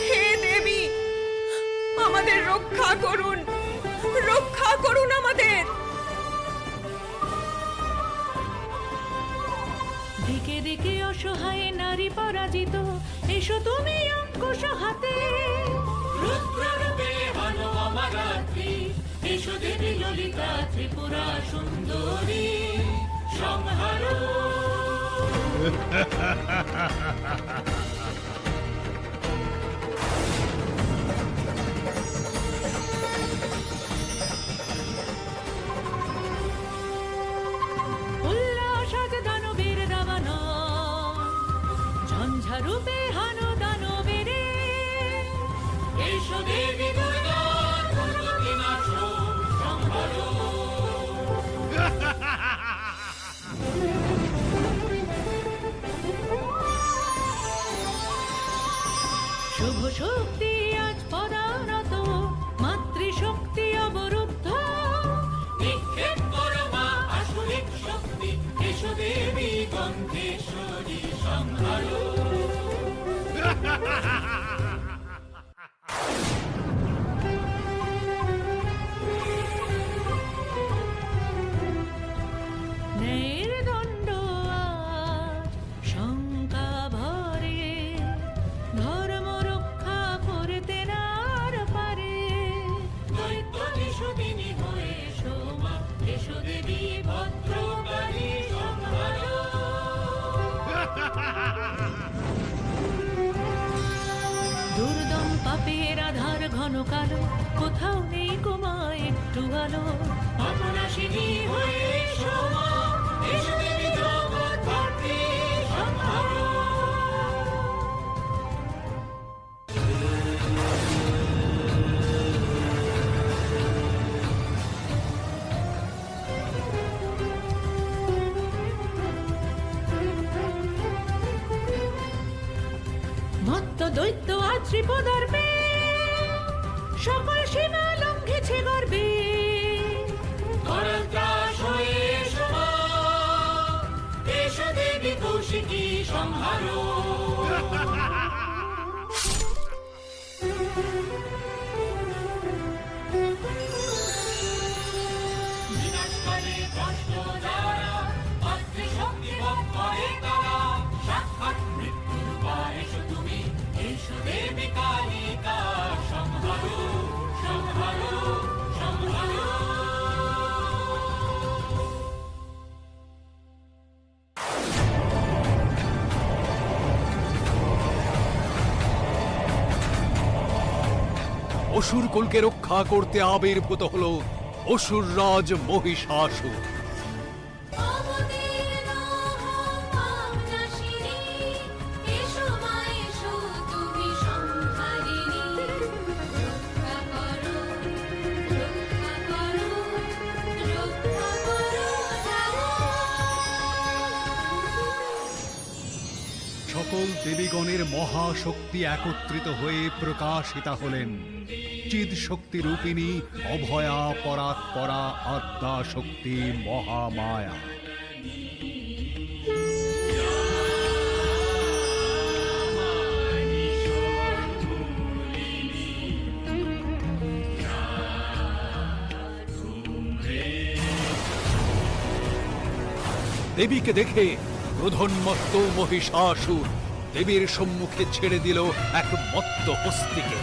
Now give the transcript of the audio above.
হে দেবী, আমাদের রক্ষা করুন, রক্ষা করুন আমাদের। দিকে দিকে অসহায় নারী পরাজিত, এসো তুমি অঙ্কুশ হাতে। রুদ্ররূপে হলো অমরাত্রি, এসো দেবী ললিতা ত্রিপুরা সুন্দরী সংহারো। উল্লাস আজ দানবের দাবানল, ঝঞ্ঝারূপে হানো দানবেরে। এসো দেবী দুর্গা দুর্গতি নাশো সংহারো। শুভ শক্তি আজ পদানত, মাতৃশক্তি অবরুদ্ধ। নিক্ষেপ করো মা আসরিক শক্তি, এসো দেবী গন্ধেশ্বরী সংহারো। ন্যায়ের দণ্ড আজ শঙ্কা ভরে, ধর্ম রক্ষা করতে নার পারে। দৈত্য নিশুদিনী হয়ে সোমা, এসো দেবী ভদ্রকালী সংহারো। দুর্দম পাপের আধার ঘন কালো, কোথাও নেই কোমা একটু আলো। অপনাশিনী হয়ে সোমা, এসো দেবী জগদ্ধাত্রী সংহারো। মত্ত দৈত্য আজ শ্রীপদর্পে, সকল সীমা লঙ্ঘেছে গর্বে। এসো দেবী কৌশিকী সংহারো। বিনাশকারী কষ্ট যারা, মাতৃশক্তি ভোগ করে তারা। সাক্ষাৎ মৃত্যুরূপা এসো তুমি, এসো দেবী কালিকা সংহারো সংহারো সংহারো। অসুর কুলকে রক্ষা করতে আবির্ভূত হলো অসুর রাজ মহিষাসুর। সকল দেবীগণের মহাশক্তি একত্রিত হয়ে প্রকাশিতা হলেন চিদ শক্তি রূপিণী অভয়া পরাৎপরা আদ্যা শক্তি মহামায়া। দেবীকে দেখে ক্রোধোন্মত্ত মহিষাসুর দেবীর সম্মুখে ছেড়ে দিল এক মত্ত হস্তিকে।